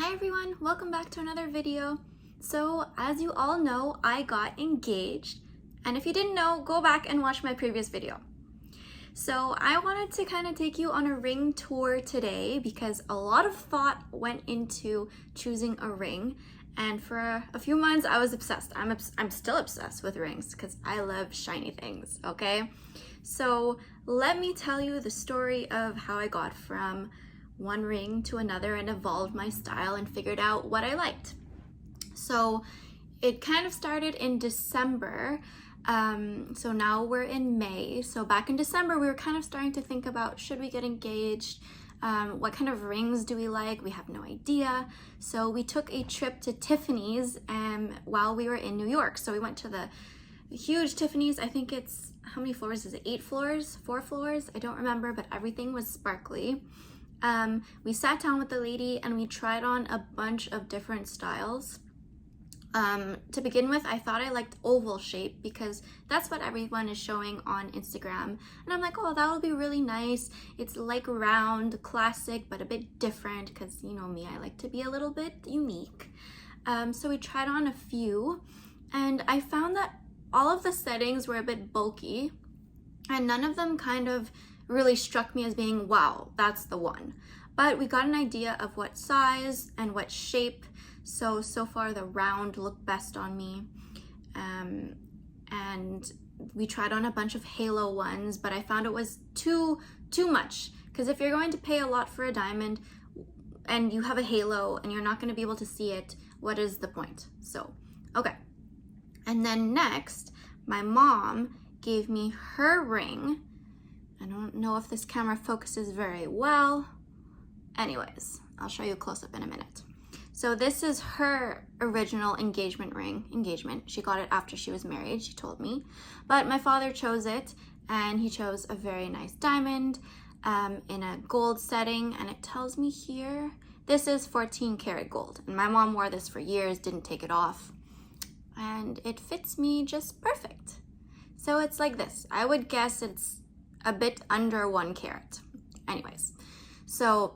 Hi everyone, welcome back to another video. So as you all know, I got engaged, and if you didn't know, go back and watch my previous video. So I wanted to kind of take you on a ring tour today because a lot of thought went into choosing a ring, and for a few months I was obsessed. I'm still obsessed with rings because I love shiny things, okay? So let me tell you the story of how I got from one ring to another and evolved my style and figured out what I liked. So it kind of started in December. So now we're in May. So back in December, we were kind of starting to think about, should we get engaged? What kind of rings do we like? We have no idea. So we took a trip to Tiffany's while we were in New York. So we went to the huge Tiffany's. I think it's, how many floors is it? 8 floors? 4 floors? I don't remember, but everything was sparkly. We sat down with the lady and we tried on a bunch of different styles. To begin with, I thought I liked oval shape because that's what everyone is showing on Instagram. And I'm like, oh, that'll be really nice. It's like round, classic, but a bit different because, you know me, I like to be a little bit unique. So we tried on a few and I found that all of the settings were a bit bulky and none of them kind of really struck me as being, wow, that's the one. But we got an idea of what size and what shape. So far the round looked best on me. And we tried on a bunch of halo ones, but I found it was too much. Because if you're going to pay a lot for a diamond and you have a halo and you're not going to be able to see it, what is the point? So, okay. And then next, my mom gave me her ring. I don't know if this camera focuses very well. Anyways, I'll show you a close-up in a minute. So this is her original engagement ring. She got it after she was married, she told me. But my father chose it, and he chose a very nice diamond in a gold setting. And it tells me here, this is 14 karat gold. And my mom wore this for years, didn't take it off. And it fits me just perfect. So it's like this. I would guess it's a bit under 1 carat. Anyways, so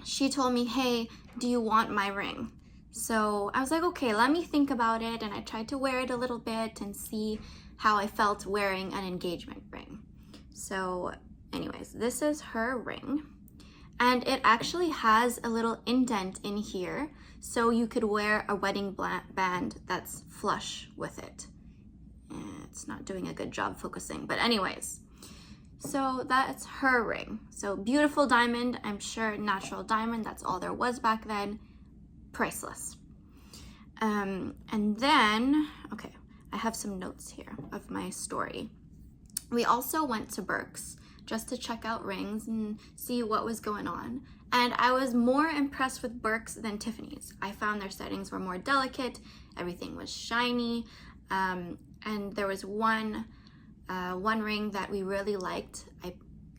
she told me, hey, do you want my ring? So I was like, okay, let me think about it. And I tried to wear it a little bit and see how I felt wearing an engagement ring. So anyways, this is her ring. And it actually has a little indent in here. So you could wear a wedding band that's flush with it. It's not doing a good job focusing, but anyways. So that's her ring. So beautiful diamond, I'm sure natural diamond, that's all there was back then. Priceless. And then, okay, I have some notes here of my story. We also went to Burke's just to check out rings and see what was going on. And I was more impressed with Burke's than Tiffany's. I found their settings were more delicate, everything was shiny, and there was one ring that we really liked.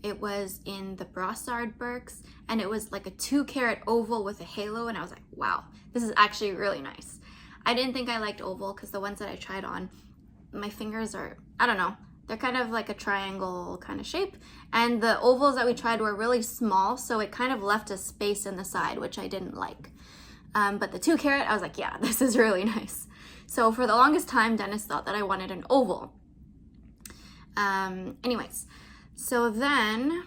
It was in the Brassard Burke's, and it was like a 2 carat oval with a halo, and I was like, wow, this is actually really nice. I didn't think I liked oval because the ones that I tried on, my fingers are, I don't know, they're kind of like a triangle kind of shape, and the ovals that we tried were really small, so it kind of left a space in the side, which I didn't like. But the 2 carat, I was like, yeah, this is really nice. So for the longest time, Dennis thought that I wanted an oval. Anyways, so then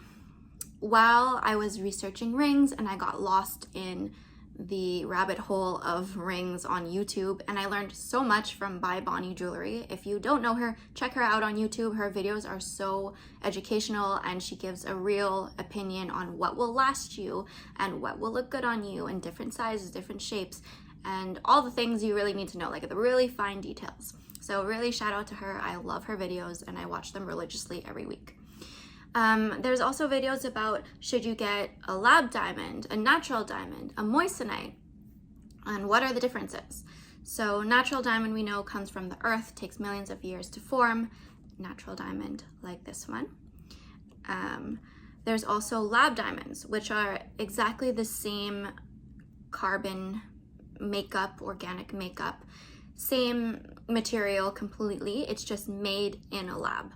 while I was researching rings and I got lost in the rabbit hole of rings on YouTube, and I learned so much from By Bonnie Jewelry. If you don't know her, check her out on YouTube. Her videos are so educational and she gives a real opinion on what will last you and what will look good on you in different sizes, different shapes, and all the things you really need to know, like the really fine details. So really shout out to her. I love her videos and I watch them religiously every week. There's also videos about should you get a lab diamond, a natural diamond, a moissanite, and what are the differences. So natural diamond we know comes from the earth, takes millions of years to form. Natural diamond like this one. There's also lab diamonds, which are exactly the same carbon makeup, organic makeup, same material completely, it's just made in a lab.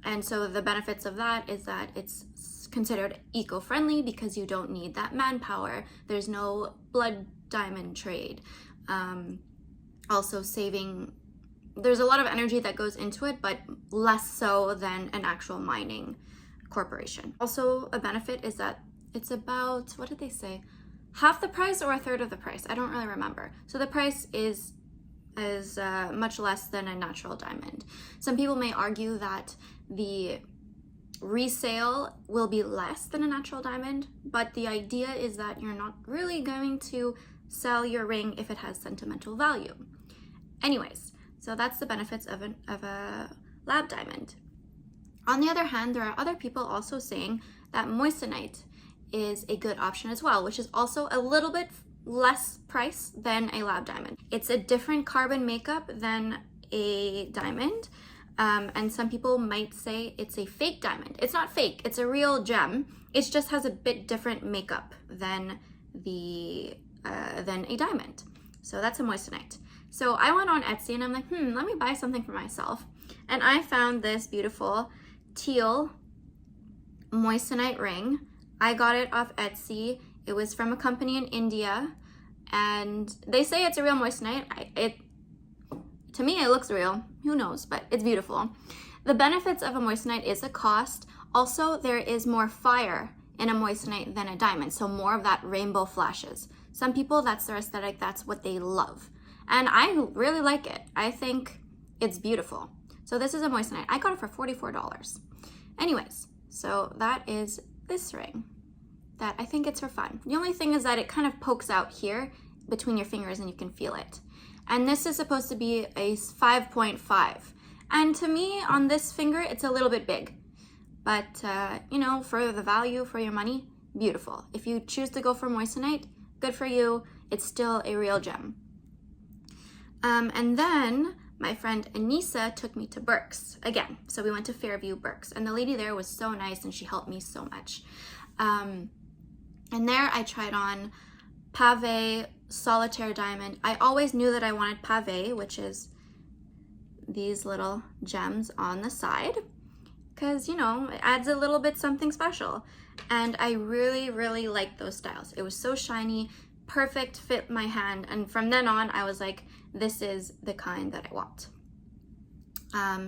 And so the benefits of that is that it's considered eco-friendly because you don't need that manpower. There's no blood diamond trade. Also saving, there's a lot of energy that goes into it, but less so than an actual mining corporation. Also, a benefit is that it's about, what did they say? Half the price or a third of the price? I don't really remember. So the price is much less than a natural diamond. Some people may argue that the resale will be less than a natural diamond, but the idea is that you're not really going to sell your ring if it has sentimental value. Anyways, so that's the benefits of a lab diamond. On the other hand, there are other people also saying that moissanite is a good option as well, which is also a little bit less price than a lab diamond. It's a different carbon makeup than a diamond, and some people might say it's a fake diamond. It's not fake, it's a real gem. It just has a bit different makeup than a diamond. So that's a moissanite. So I went on Etsy and I'm like, let me buy something for myself. And I found this beautiful teal moissanite ring. I got it off Etsy. It was from a company in India, and they say it's a real moissanite. To me, it looks real. Who knows, but it's beautiful. The benefits of a moissanite is the cost. Also, there is more fire in a moissanite than a diamond, so more of that rainbow flashes. Some people, that's their aesthetic, that's what they love. And I really like it. I think it's beautiful. So this is a moissanite. I got it for $44. Anyways, so that is this ring that I think it's for fun. The only thing is that it kind of pokes out here between your fingers and you can feel it. And this is supposed to be a 5.5. And to me, on this finger, it's a little bit big. But, you know, for the value, for your money, beautiful. If you choose to go for moissanite, good for you. It's still a real gem. And then my friend Anissa took me to Burke's again. So we went to Fairview Burke's, and the lady there was so nice and she helped me so much. And there I tried on pave solitaire diamond. I always knew that I wanted pave, which is these little gems on the side, because, you know, it adds a little bit something special. And I really, really liked those styles. It was so shiny, perfect fit my hand. And from then on, I was like, this is the kind that I want.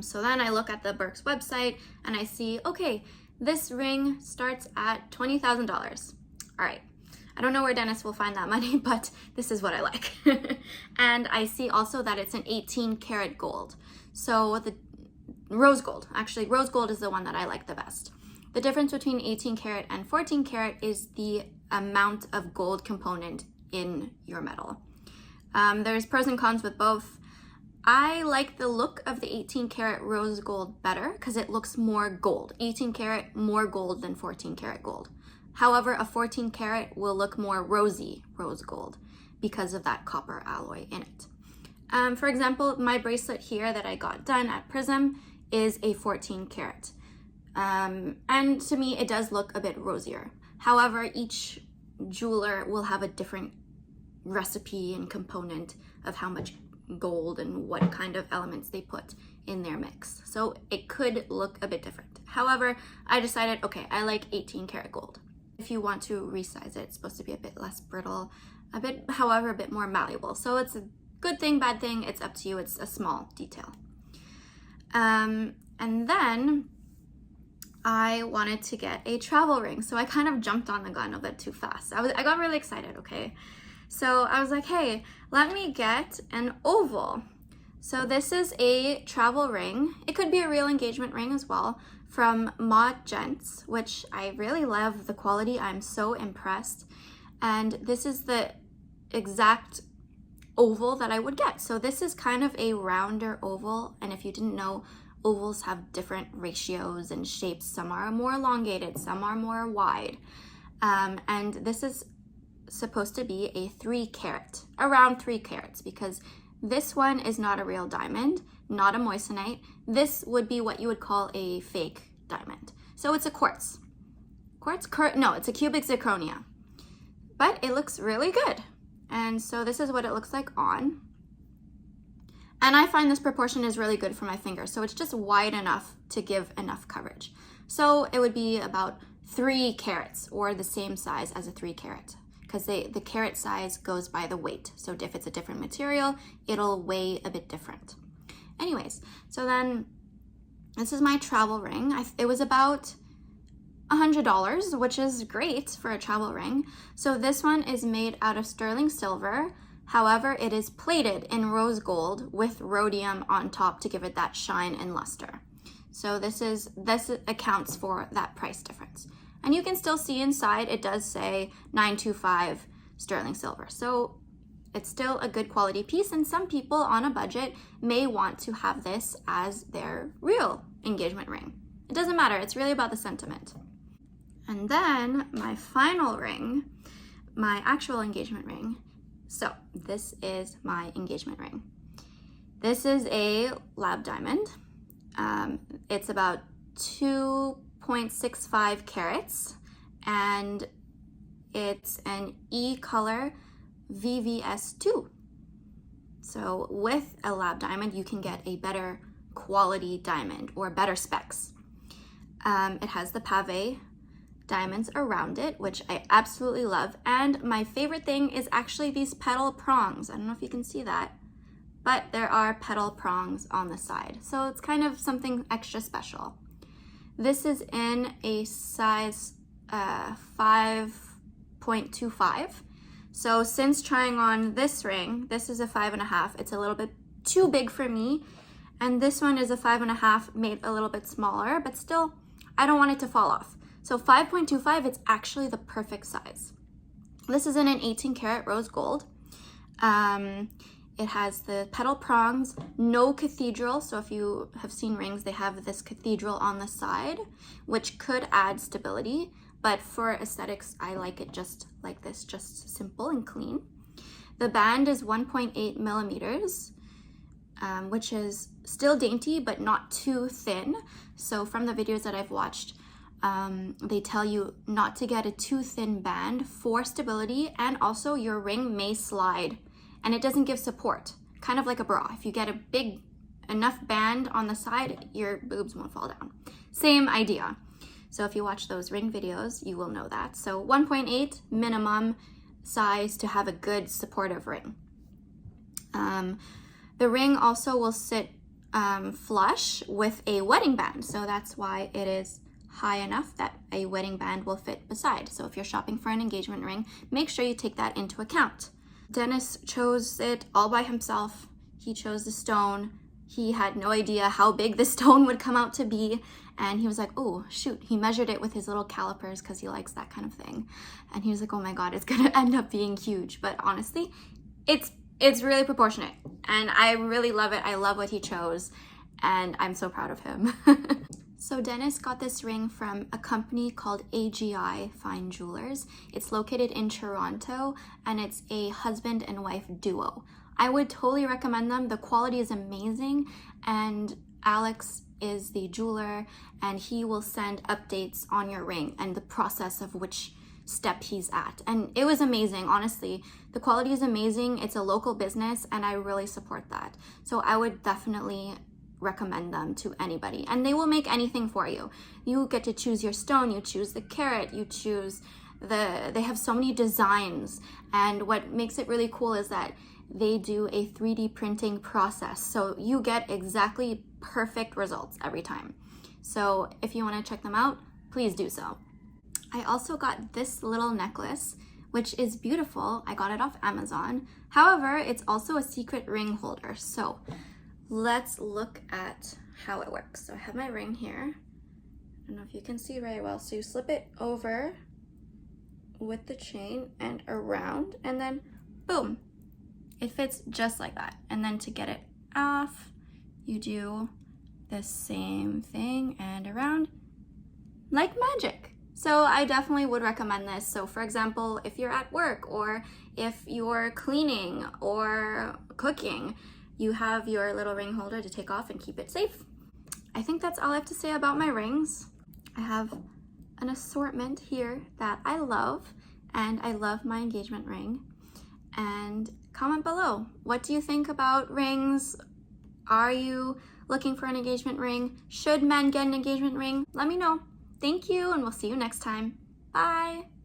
So then I look at the Burke's website and I see, okay, this ring starts at $20,000. All right. I don't know where Dennis will find that money, but this is what I like. And I see also that it's an 18 karat gold. So the rose gold, actually rose gold is the one that I like the best. The difference between 18 karat and 14 karat is the amount of gold component in your metal. There's pros and cons with both. I like the look of the 18 karat rose gold better because it looks more gold. 18 karat more gold than 14 karat gold. However, a 14 karat will look more rosy rose gold because of that copper alloy in it. For example, my bracelet here that I got done at Prism is a 14 karat. And to me, it does look a bit rosier. However, each jeweler will have a different recipe and component of how much gold and what kind of elements they put in their mix. So it could look a bit different. However, I decided, okay, I like 18 karat gold. If you want to resize it, it's supposed to be a bit less brittle, however, a bit more malleable. So it's a good thing, bad thing, it's up to you. It's a small detail. And then I wanted to get a travel ring. So I kind of jumped on the gun a bit too fast. I got really excited, okay? So I was like, hey, let me get an oval. So this is a travel ring. It could be a real engagement ring as well, from Mod Gents, which I really love the quality. I'm so impressed. And this is the exact oval that I would get. So this is kind of a rounder oval. And if you didn't know, ovals have different ratios and shapes. Some are more elongated, some are more wide. And this is supposed to be a 3 carat, around 3 carats, because this one is not a real diamond, not a moissanite. This would be what you would call a fake diamond. So it's a quartz. No, it's a cubic zirconia. But it looks really good. And so this is what it looks like on. And I find this proportion is really good for my finger. So it's just wide enough to give enough coverage. So it would be about 3 carats, or the same size as a 3 carat, because the carat size goes by the weight. So if it's a different material, it'll weigh a bit different. Anyways, so then this is my travel ring. It was about $100, which is great for a travel ring. So this one is made out of sterling silver. However, it is plated in rose gold with rhodium on top to give it that shine and luster. So this accounts for that price difference. And you can still see inside, it does say 925 sterling silver. So it's still a good quality piece, and some people on a budget may want to have this as their real engagement ring. It doesn't matter, it's really about the sentiment. And then my final ring, my actual engagement ring. So this is my engagement ring. This is a lab diamond. It's about 2.65 carats, and it's an E color VVS2. So with a lab diamond, you can get a better quality diamond or better specs. It has the pave diamonds around it, which I absolutely love. And my favorite thing is actually these petal prongs. I don't know if you can see that, but there are petal prongs on the side. So it's kind of something extra special. This is in a size 5.25. So since trying on this ring, this is a 5.5. It's a little bit too big for me. And this one is a 5.5, made a little bit smaller, but still, I don't want it to fall off. So 5.25, it's actually the perfect size. This is in an 18 karat rose gold. It has the petal prongs, no cathedral. So if you have seen rings, they have this cathedral on the side, which could add stability. But for aesthetics, I like it just like this, just simple and clean. The band is 1.8 millimeters, which is still dainty, but not too thin. So from the videos that I've watched, they tell you not to get a too thin band for stability, and also your ring may slide and it doesn't give support, kind of like a bra. If you get a big enough band on the side, your boobs won't fall down. Same idea. So if you watch those ring videos, you will know that. So 1.8 minimum size to have a good supportive ring. The ring also will sit flush with a wedding band. So that's why it is high enough that a wedding band will fit beside. So if you're shopping for an engagement ring, make sure you take that into account. Dennis chose it all by himself. He chose the stone. He had no idea how big the stone would come out to be. And he was like, oh, shoot. He measured it with his little calipers because he likes that kind of thing. And he was like, oh my God, it's going to end up being huge. But honestly, it's really proportionate. And I really love it. I love what he chose. And I'm so proud of him. So Dennis got this ring from a company called AGI Fine Jewelers. It's located in Toronto, and it's a husband and wife duo. I would totally recommend them. The quality is amazing, and Alex is the jeweler, and he will send updates on your ring and the process of which step he's at. And it was amazing, honestly. The quality is amazing. It's a local business, and I really support that. So I would definitely recommend them to anybody, and they will make anything for you. You get to choose your stone, you choose the carat, you choose they have so many designs, and what makes it really cool is that they do a 3D printing process, so you get exactly perfect results every time. So if you want to check them out, please do so. I also got this little necklace, which is beautiful. I got it off Amazon. However, it's also a secret ring holder. So let's look at how it works. So I have my ring here. I don't know if you can see very well. So you slip it over with the chain and around, and then boom, it fits just like that. And then to get it off, you do the same thing and around like magic. So I definitely would recommend this. So for example, if you're at work or if you're cleaning or cooking, you have your little ring holder to take off and keep it safe. I think that's all I have to say about my rings. I have an assortment here that I love, and I love my engagement ring. And comment below, what do you think about rings? Are you looking for an engagement ring? Should men get an engagement ring? Let me know. Thank you, and we'll see you next time. Bye.